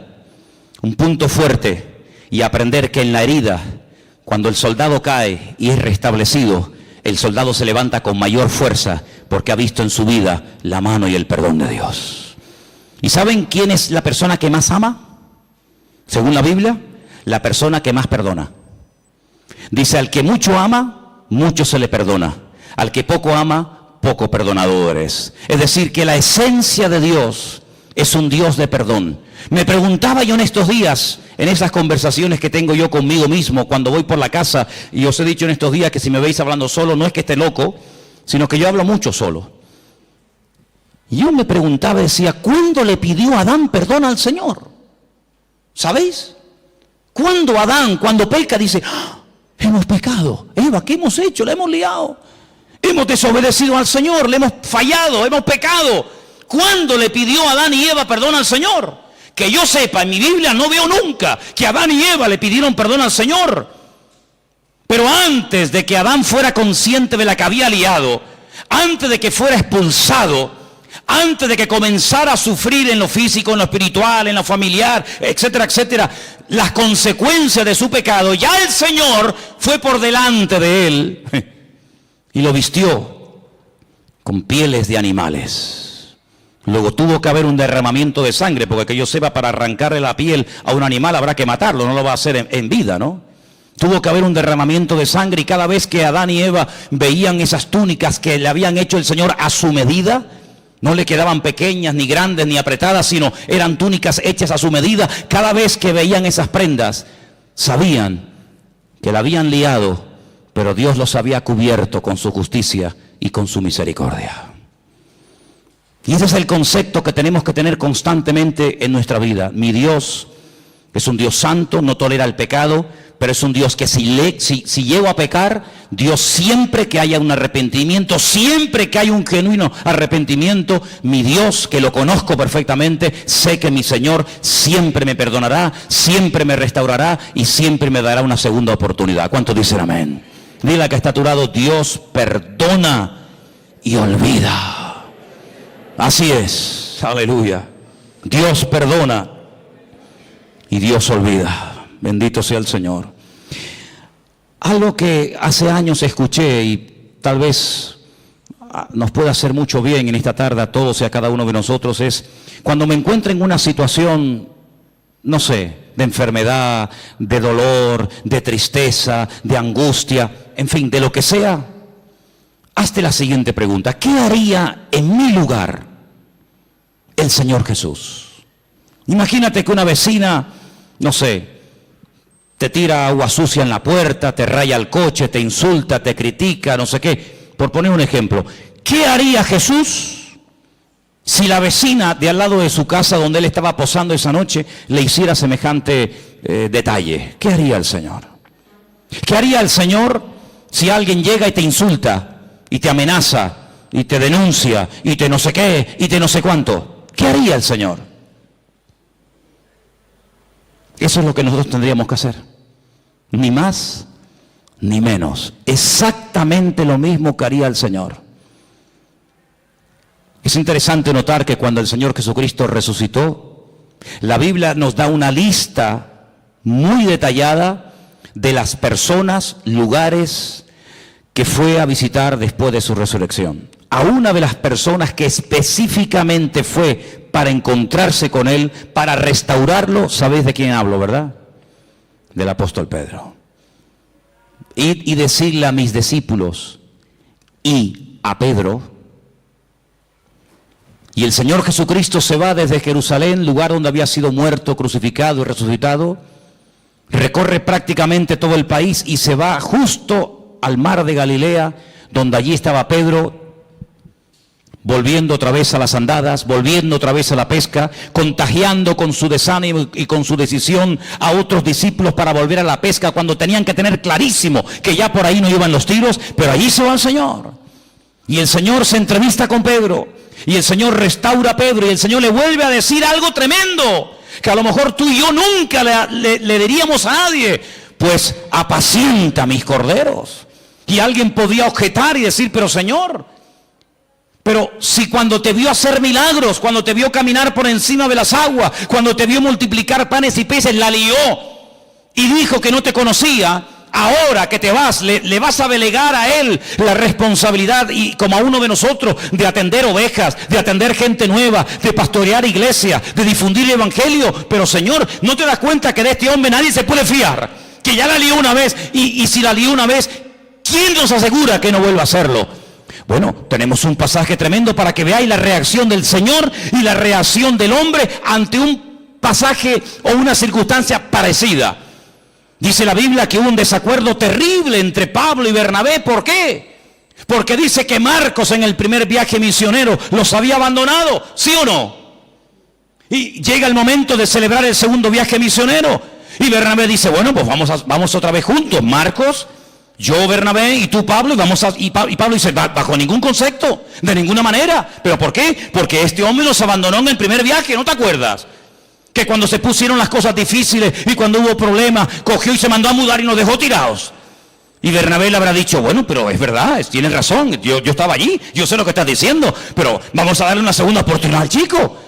un punto fuerte y aprender que en la herida, cuando el soldado cae y es restablecido, el soldado se levanta con mayor fuerza porque ha visto en su vida la mano y el perdón de Dios. ¿Y saben quién es la persona que más ama? Según la Biblia, la persona que más perdona. Dice, al que mucho ama, mucho se le perdona. Al que poco ama, poco perdonado eres. Es decir, que la esencia de Dios es un Dios de perdón. Me preguntaba yo en estos días, en esas conversaciones que tengo yo conmigo mismo cuando voy por la casa, y os he dicho en estos días que si me veis hablando solo, no es que esté loco, sino que yo hablo mucho solo. Y yo me preguntaba, decía, ¿cuándo le pidió Adán perdón al Señor? ¿Sabéis? Cuando Adán, cuando peca, dice, ¡ah! Hemos pecado. Eva, ¿qué hemos hecho? La hemos liado. Hemos desobedecido al Señor, le hemos fallado, hemos pecado. ¿Cuándo le pidió Adán y Eva perdón al Señor? Que yo sepa, en mi Biblia no veo nunca que Adán y Eva le pidieron perdón al Señor. Pero antes de que Adán fuera consciente de la que había liado, antes de que fuera expulsado, antes de que comenzara a sufrir en lo físico, en lo espiritual, en lo familiar, etcétera, etcétera, las consecuencias de su pecado, ya el Señor fue por delante de él y lo vistió con pieles de animales. Luego tuvo que haber un derramamiento de sangre, porque que yo sepa, para arrancarle la piel a un animal habrá que matarlo, no lo va a hacer en vida, ¿no? Tuvo que haber un derramamiento de sangre, y cada vez que Adán y Eva veían esas túnicas que le habían hecho el Señor a su medida, no le quedaban pequeñas, ni grandes, ni apretadas, sino eran túnicas hechas a su medida. Cada vez que veían esas prendas, sabían que la habían liado, pero Dios los había cubierto con su justicia y con su misericordia. Y ese es el concepto que tenemos que tener constantemente en nuestra vida. Mi Dios es un Dios santo, no tolera el pecado, pero es un Dios que si llego a pecar, Dios, siempre que haya un arrepentimiento, siempre que haya un genuino arrepentimiento, mi Dios, que lo conozco perfectamente, sé que mi Señor siempre me perdonará, siempre me restaurará y siempre me dará una segunda oportunidad. ¿Cuántos dicen amén? Dile al que está a tu lado, Dios perdona y olvida. Así es, aleluya. Dios perdona y Dios olvida. Bendito sea el Señor. Algo que hace años escuché y tal vez nos puede hacer mucho bien en esta tarde a todos y a cada uno de nosotros es, cuando me encuentro en una situación, no sé, de enfermedad, de dolor, de tristeza, de angustia, en fin, de lo que sea, hazte la siguiente pregunta: ¿qué haría en mi lugar el Señor Jesús? Imagínate que una vecina, no sé, te tira agua sucia en la puerta, te raya el coche, te insulta, te critica, no sé qué. Por poner un ejemplo, ¿qué haría Jesús si la vecina de al lado de su casa donde él estaba posando esa noche le hiciera semejante detalle? ¿Qué haría el Señor? ¿Qué haría el Señor si alguien llega y te insulta y te amenaza y te denuncia y te no sé qué y te no sé cuánto? ¿Qué haría el Señor? Eso es lo que nosotros tendríamos que hacer. Ni más ni menos. Exactamente lo mismo que haría el Señor. Es interesante notar que cuando el Señor Jesucristo resucitó, la Biblia nos da una lista muy detallada de las personas, lugares que fue a visitar después de su resurrección. A una de las personas que específicamente fue para encontrarse con él, para restaurarlo, ¿sabéis de quién hablo, verdad? Del apóstol Pedro. Id y decirle a mis discípulos y a Pedro. Y el Señor Jesucristo se va desde Jerusalén, lugar donde había sido muerto, crucificado y resucitado, recorre prácticamente todo el país y se va justo al mar de Galilea, donde allí estaba Pedro, volviendo otra vez a las andadas, volviendo otra vez a la pesca, contagiando con su desánimo y con su decisión a otros discípulos para volver a la pesca, cuando tenían que tener clarísimo que ya por ahí no iban los tiros, pero allí se va el Señor. Y el Señor se entrevista con Pedro, y el Señor restaura a Pedro, y el Señor le vuelve a decir algo tremendo, que a lo mejor tú y yo nunca le diríamos a nadie: pues apacienta mis corderos. Y alguien podía objetar y decir: pero Señor, pero si cuando te vio hacer milagros, cuando te vio caminar por encima de las aguas, cuando te vio multiplicar panes y peces, la lió y dijo que no te conocía, ahora que te vas, le vas a delegar a él la responsabilidad, y como a uno de nosotros, de atender ovejas, de atender gente nueva, de pastorear iglesias, de difundir el evangelio. Pero Señor, ¿no te das cuenta que de este hombre nadie se puede fiar? Que ya la lió una vez, y si la lió una vez, ¿Quién nos asegura que no vuelva a hacerlo? Bueno, tenemos un pasaje tremendo para que veáis la reacción del Señor y la reacción del hombre ante un pasaje o una circunstancia parecida. Dice la Biblia que hubo un desacuerdo terrible entre Pablo y Bernabé. ¿Por qué? Porque dice que Marcos en el primer viaje misionero los había abandonado, ¿sí o no? Y llega el momento de celebrar el segundo viaje misionero. Y Bernabé dice, bueno, pues vamos otra vez juntos. Marcos, yo, Bernabé, y tú, Pablo, y Pablo dice, bajo ningún concepto, de ninguna manera. ¿Pero por qué? Porque este hombre nos abandonó en el primer viaje, ¿no te acuerdas? Que cuando se pusieron las cosas difíciles y cuando hubo problemas, cogió y se mandó a mudar y nos dejó tirados. Y Bernabé le habrá dicho, bueno, pero es verdad, tienes razón, yo estaba allí, yo sé lo que estás diciendo, pero vamos a darle una segunda oportunidad al chico.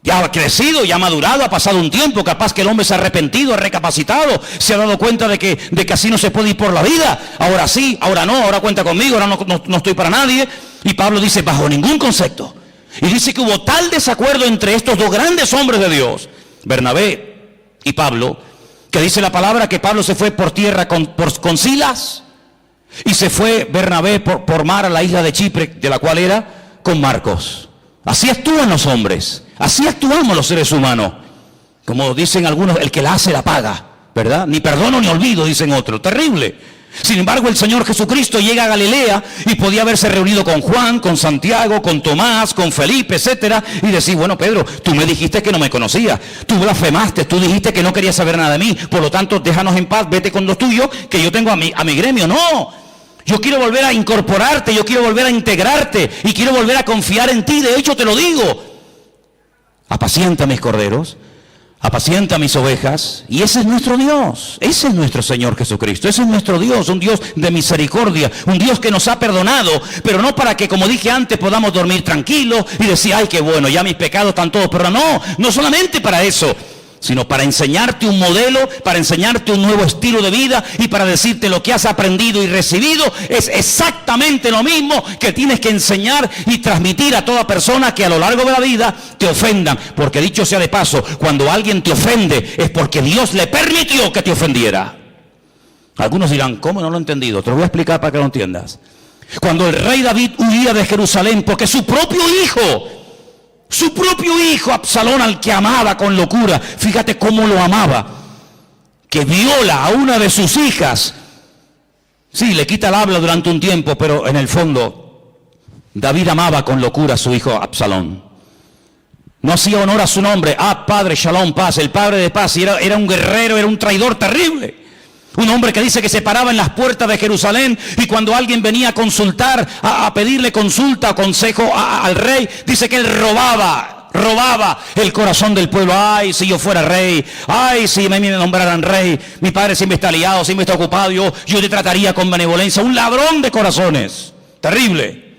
Ya ha crecido, ya ha madurado, ha pasado un tiempo, capaz que el hombre se ha arrepentido, ha recapacitado, se ha dado cuenta de que así no se puede ir por la vida. Ahora sí, ahora no, ahora cuenta conmigo, ahora no estoy para nadie. Y Pablo dice, bajo ningún concepto. Y dice que hubo tal desacuerdo entre estos dos grandes hombres de Dios, Bernabé y Pablo, que dice la palabra que Pablo se fue por tierra con Silas y se fue Bernabé por mar a la isla de Chipre, de la cual era, con Marcos. Así actúan los hombres, así actuamos los seres humanos. Como dicen algunos, el que la hace la paga, ¿verdad? Ni perdono ni olvido, dicen otros. Terrible. Sin embargo, el Señor Jesucristo llega a Galilea y podía haberse reunido con Juan, con Santiago, con Tomás, con Felipe, etcétera, y decir, bueno, Pedro, tú me dijiste que no me conocías, tú blasfemaste, tú dijiste que no querías saber nada de mí, por lo tanto, déjanos en paz, vete con los tuyos, que yo tengo a mi gremio. No. Yo quiero volver a incorporarte, yo quiero volver a integrarte y quiero volver a confiar en ti. De hecho, te lo digo. Apacienta mis corderos, apacienta mis ovejas. Y ese es nuestro Dios, ese es nuestro Señor Jesucristo, ese es nuestro Dios, un Dios de misericordia, un Dios que nos ha perdonado, pero no para que, como dije antes, podamos dormir tranquilos y decir, ay, qué bueno, ya mis pecados están todos perdonados. No solamente para eso, sino para enseñarte un modelo, para enseñarte un nuevo estilo de vida y para decirte lo que has aprendido y recibido es exactamente lo mismo que tienes que enseñar y transmitir a toda persona que a lo largo de la vida te ofendan. Porque dicho sea de paso, cuando alguien te ofende es porque Dios le permitió que te ofendiera. Algunos dirán, ¿cómo? No lo he entendido. Te lo voy a explicar para que lo entiendas. Cuando el rey David huía de Jerusalén porque su propio hijo Absalón, al que amaba con locura, fíjate cómo lo amaba, que viola a una de sus hijas. Sí, le quita el habla durante un tiempo, pero en el fondo David amaba con locura a su hijo Absalón. No hacía honor a su nombre. Padre Shalom, paz, el padre de paz, y era un guerrero, era un traidor terrible. Un hombre que dice que se paraba en las puertas de Jerusalén y cuando alguien venía a consultar, a pedirle consulta o consejo al rey, dice que él robaba el corazón del pueblo. Ay, si yo fuera rey, ay, si me nombraran rey, mi padre siempre está liado, siempre está ocupado, yo le trataría con benevolencia. Un ladrón de corazones, terrible.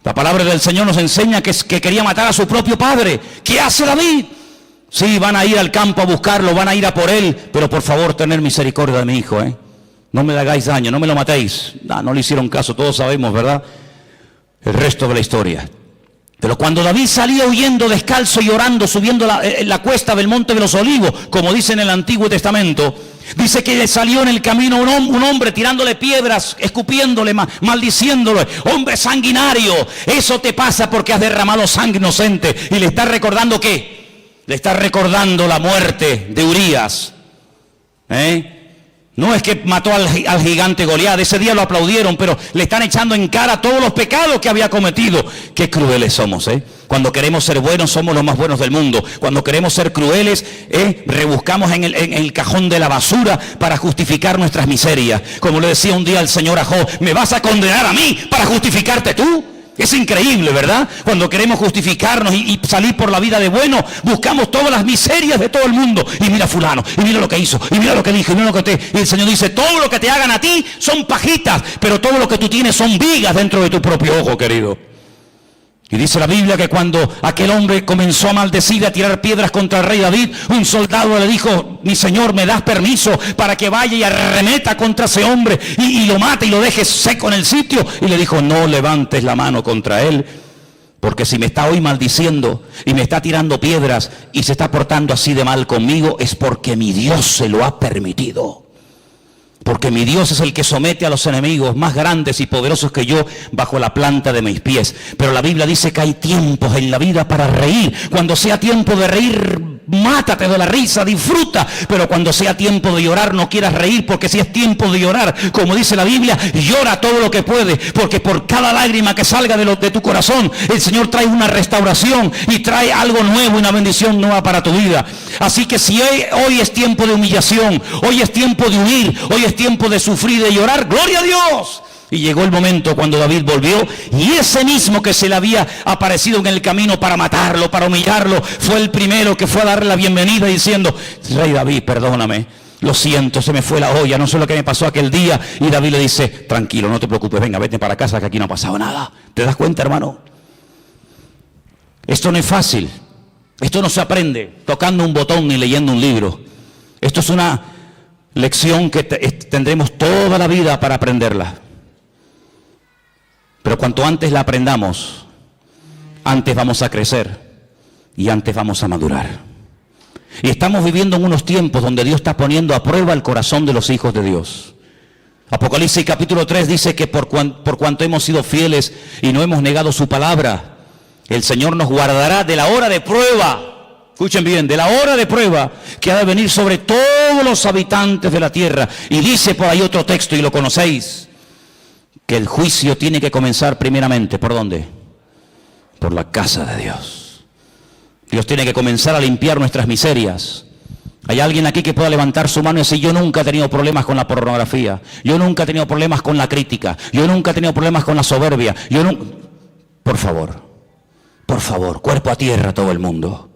La palabra del Señor nos enseña que quería matar a su propio padre. ¿Qué hace David? Sí, van a ir al campo a buscarlo, van a ir a por él, pero por favor, tener misericordia de mi hijo, ¿eh? No me le hagáis daño, no me lo matéis. No le hicieron caso, todos sabemos, ¿verdad? El resto de la historia. Pero cuando David salía huyendo descalzo y llorando, subiendo la cuesta del Monte de los Olivos, como dice en el Antiguo Testamento, dice que le salió en el camino un hombre tirándole piedras, escupiéndole, maldiciéndole. Hombre sanguinario, eso te pasa porque has derramado sangre inocente. Y le está recordando ¿qué? Le está recordando la muerte de Urías. No es que mató al gigante Goliat, ese día lo aplaudieron, pero le están echando en cara todos los pecados que había cometido. Qué crueles somos, Cuando queremos ser buenos, somos los más buenos del mundo. Cuando queremos ser crueles, rebuscamos en el cajón de la basura para justificar nuestras miserias. Como le decía un día al Señor a Job, ¿me vas a condenar a mí para justificarte tú? Es increíble, ¿verdad? Cuando queremos justificarnos y salir por la vida de bueno, buscamos todas las miserias de todo el mundo. Y mira fulano, y mira lo que hizo, y mira lo que dijo, y mira lo que y el Señor dice, todo lo que te hagan a ti son pajitas, pero todo lo que tú tienes son vigas dentro de tu propio ojo, querido. Y dice la Biblia que cuando aquel hombre comenzó a maldecir, a tirar piedras contra el rey David, un soldado le dijo, mi señor, ¿me das permiso para que vaya y arremeta contra ese hombre y lo mate y lo deje seco en el sitio? Y le dijo, no levantes la mano contra él, porque si me está hoy maldiciendo y me está tirando piedras y se está portando así de mal conmigo, es porque mi Dios se lo ha permitido. Porque mi Dios es el que somete a los enemigos más grandes y poderosos que yo bajo la planta de mis pies. Pero la Biblia dice que hay tiempos en la vida para reír. Cuando sea tiempo de reír, mátate de la risa, disfruta. Pero cuando sea tiempo de llorar, no quieras reír, porque si es tiempo de llorar, como dice la Biblia, llora todo lo que puede, porque por cada lágrima que salga de tu corazón, el Señor trae una restauración y trae algo nuevo, una bendición nueva para tu vida. Así que si hoy es tiempo de humillación, hoy es tiempo de huir, hoy es tiempo de sufrir, de llorar, ¡gloria a Dios! Y llegó el momento cuando David volvió, y ese mismo que se le había aparecido en el camino para matarlo, para humillarlo, fue el primero que fue a darle la bienvenida diciendo: Rey David, perdóname, lo siento, se me fue la olla, no sé lo que me pasó aquel día. Y David le dice: tranquilo, no te preocupes, venga, vete para casa, que aquí no ha pasado nada. ¿Te das cuenta, hermano? Esto no es fácil, esto no se aprende tocando un botón ni leyendo un libro. Esto es una lección que tendremos toda la vida para aprenderla. Pero cuanto antes la aprendamos, antes vamos a crecer y antes vamos a madurar. Y estamos viviendo en unos tiempos donde Dios está poniendo a prueba el corazón de los hijos de Dios. Apocalipsis capítulo 3 dice que por cuanto hemos sido fieles y no hemos negado su palabra, el Señor nos guardará de la hora de prueba. Escuchen bien, de la hora de prueba que ha de venir sobre todos los habitantes de la tierra. Y dice por ahí otro texto, y lo conocéis, que el juicio tiene que comenzar primeramente, ¿por dónde? Por la casa de Dios. Dios tiene que comenzar a limpiar nuestras miserias. ¿Hay alguien aquí que pueda levantar su mano y decir: yo nunca he tenido problemas con la pornografía, yo nunca he tenido problemas con la crítica, yo nunca he tenido problemas con la soberbia, yo nunca... Por favor, cuerpo a tierra todo el mundo.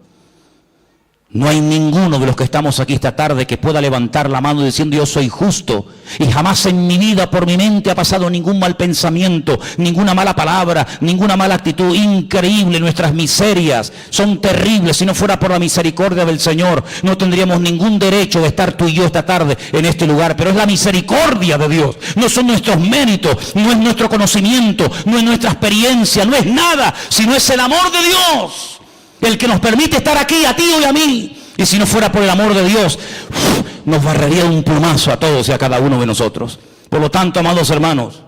No hay ninguno de los que estamos aquí esta tarde que pueda levantar la mano diciendo: yo soy justo y jamás en mi vida por mi mente ha pasado ningún mal pensamiento, ninguna mala palabra, ninguna mala actitud. Increíble, nuestras miserias son terribles. Si no fuera por la misericordia del Señor, no tendríamos ningún derecho de estar tú y yo esta tarde en este lugar. Pero es la misericordia de Dios, no son nuestros méritos, no es nuestro conocimiento, no es nuestra experiencia, no es nada, sino es el amor de Dios el que nos permite estar aquí, a ti y a mí. Y si no fuera por el amor de Dios, nos barrería un plumazo a todos y a cada uno de nosotros. Por lo tanto, amados hermanos,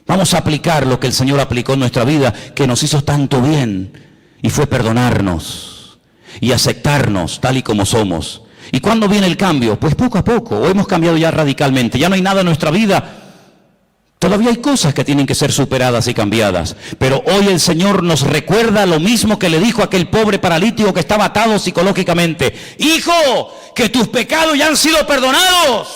vamos a aplicar lo que el Señor aplicó en nuestra vida, que nos hizo tanto bien, y fue perdonarnos y aceptarnos tal y como somos. ¿Y cuándo viene el cambio? Pues poco a poco, o hemos cambiado ya radicalmente, ya no hay nada en nuestra vida. Todavía hay cosas que tienen que ser superadas y cambiadas, pero hoy el Señor nos recuerda lo mismo que le dijo a aquel pobre paralítico que estaba atado psicológicamente: hijo, que tus pecados ya han sido perdonados.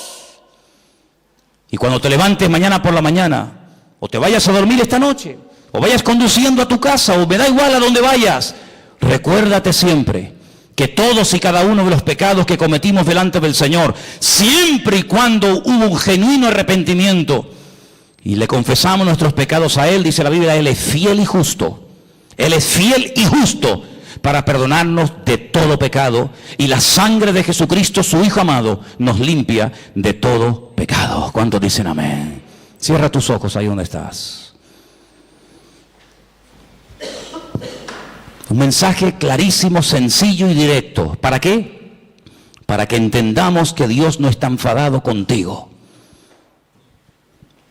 Y cuando te levantes mañana por la mañana, o te vayas a dormir esta noche, o vayas conduciendo a tu casa, o me da igual a dónde vayas, recuérdate siempre que todos y cada uno de los pecados que cometimos delante del Señor, siempre y cuando hubo un genuino arrepentimiento y le confesamos nuestros pecados a Él, dice la Biblia, Él es fiel y justo. Él es fiel y justo para perdonarnos de todo pecado. Y la sangre de Jesucristo, su Hijo amado, nos limpia de todo pecado. ¿Cuántos dicen amén? Cierra tus ojos ahí donde estás. Un mensaje clarísimo, sencillo y directo. ¿Para qué? Para que entendamos que Dios no está enfadado contigo.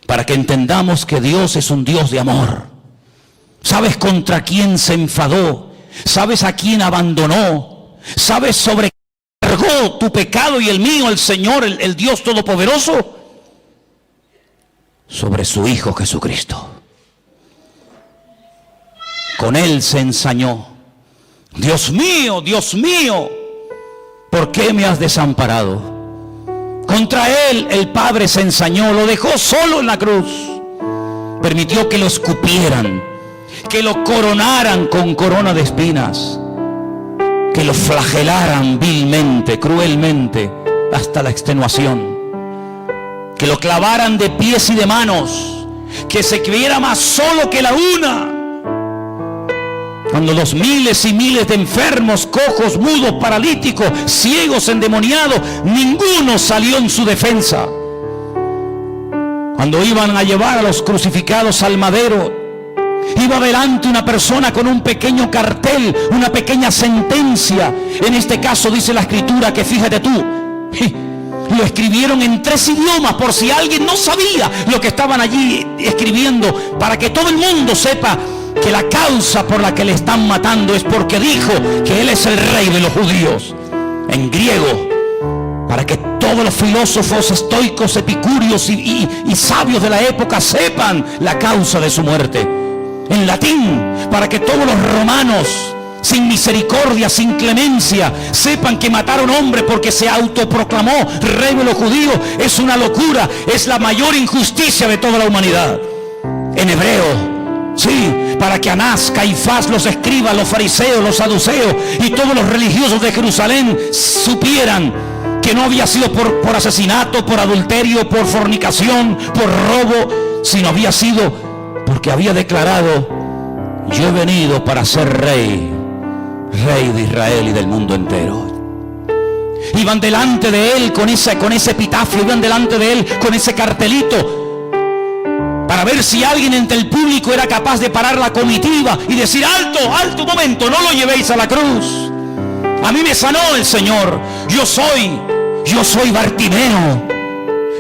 Para que entendamos que Dios es un Dios de amor. ¿Sabes contra quién se enfadó? ¿Sabes a quién abandonó? ¿Sabes sobre qué cargó tu pecado y el mío, el Señor, el Dios Todopoderoso? Sobre su Hijo Jesucristo. Con Él se ensañó. Dios mío, ¿por qué me has desamparado? Contra Él el Padre se ensañó, lo dejó solo en la cruz. Permitió que lo escupieran, que lo coronaran con corona de espinas, que lo flagelaran vilmente, cruelmente, hasta la extenuación, que lo clavaran de pies y de manos, que se viera más solo que la una. Cuando los miles y miles de enfermos, cojos, mudos, paralíticos, ciegos, endemoniados, ninguno salió en su defensa. Cuando iban a llevar a los crucificados al madero, iba delante una persona con un pequeño cartel, una pequeña sentencia. En este caso dice la Escritura que, fíjate tú, Lo escribieron en 3 idiomas por si alguien no sabía lo que estaban allí escribiendo, para que todo el mundo sepa que la causa por la que le están matando es porque dijo que él es el rey de los judíos. En griego, para que todos los filósofos estoicos, epicúreos y sabios de la época sepan la causa de su muerte. En latín, para que todos los romanos, sin misericordia, sin clemencia, sepan que matar a un hombre porque se autoproclamó rey de los judíos es una locura, es la mayor injusticia de toda la humanidad. En hebreo, sí, para que Anás, Caifás, los escribas, los fariseos, los saduceos y todos los religiosos de Jerusalén supieran que no había sido por asesinato, por adulterio, por fornicación, por robo, sino había sido porque había declarado: yo he venido para ser rey de Israel y del mundo entero. Iban delante de él con ese epitafio, iban delante de él con ese cartelito, para ver si alguien entre el público era capaz de parar la comitiva y decir: alto, alto, un momento, no lo llevéis a la cruz. A mí me sanó el Señor. Yo soy Bartimeo.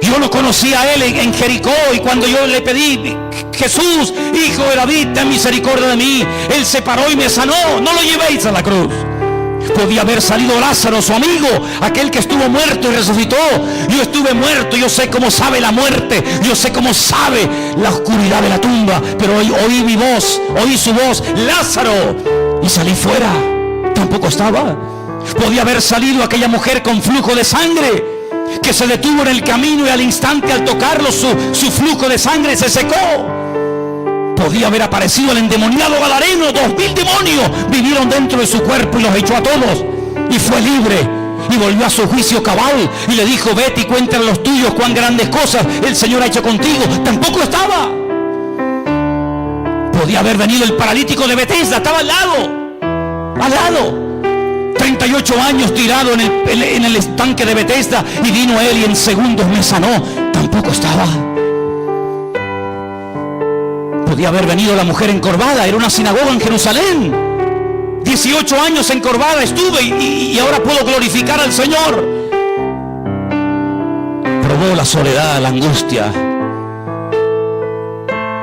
Yo lo conocí a él en Jericó, y cuando yo le pedí: Jesús, hijo de David, ten misericordia de mí, él se paró y me sanó. No lo llevéis a la cruz. Podía haber salido Lázaro, su amigo, aquel que estuvo muerto y resucitó. Yo estuve muerto, yo sé cómo sabe la muerte, yo sé cómo sabe la oscuridad de la tumba, pero oí mi voz, oí su voz: Lázaro, y salí fuera. Tampoco estaba. Podía haber salido aquella mujer con flujo de sangre, que se detuvo en el camino y al instante, al tocarlo, su flujo de sangre se secó. Podía haber aparecido el endemoniado gadareno. 2000 demonios vivieron dentro de su cuerpo y los echó a todos, y fue libre y volvió a su juicio cabal y le dijo: vete y cuéntale a los tuyos cuán grandes cosas el Señor ha hecho contigo. Tampoco estaba. Podía haber venido el paralítico de Betesda, estaba al lado. 38 años tirado en el estanque de Betesda, y vino él y en segundos me sanó. Tampoco estaba. Podía haber venido la mujer encorvada, era una sinagoga en Jerusalén. 18 años encorvada estuve y ahora puedo glorificar al Señor. Probó la soledad, la angustia,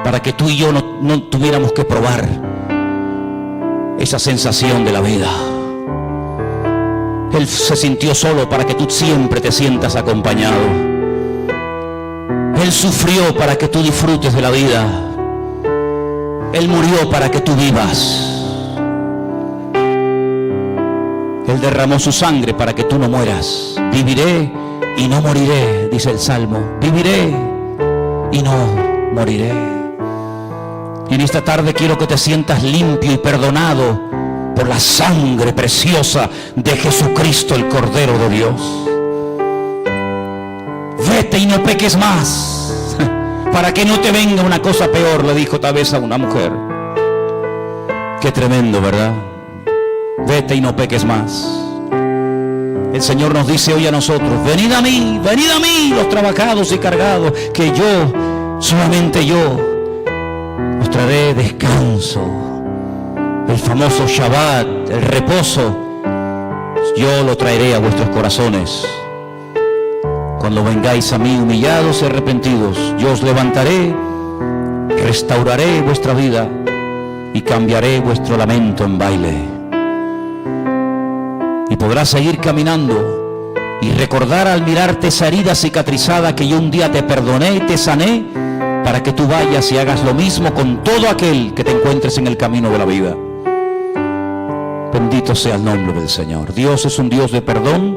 para que tú y yo no tuviéramos que probar esa sensación de la vida. Él se sintió solo para que tú siempre te sientas acompañado. Él sufrió para que tú disfrutes de la vida. Él murió para que tú vivas. Él derramó su sangre para que tú no mueras. Viviré y no moriré, dice el Salmo. Viviré y no moriré. Y en esta tarde quiero que te sientas limpio y perdonado por la sangre preciosa de Jesucristo, el Cordero de Dios. Vete y no peques más, para que no te venga una cosa peor, le dijo tal vez a una mujer. Qué tremendo, ¿verdad? Vete y no peques más. El Señor nos dice hoy a nosotros: venid a mí, los trabajados y cargados, que yo, solamente yo, os traeré descanso. El famoso Shabbat, el reposo, yo lo traeré a vuestros corazones. Cuando vengáis a mí humillados y arrepentidos, yo os levantaré, restauraré vuestra vida y cambiaré vuestro lamento en baile. Y podrás seguir caminando y recordar al mirarte esa herida cicatrizada que yo un día te perdoné y te sané, para que tú vayas y hagas lo mismo con todo aquel que te encuentres en el camino de la vida. Bendito sea el nombre del Señor. Dios es un Dios de perdón,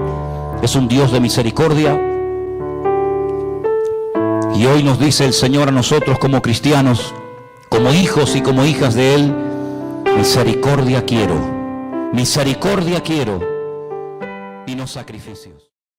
es un Dios de misericordia. Y hoy nos dice el Señor a nosotros como cristianos, como hijos y como hijas de Él: misericordia quiero y no sacrificios.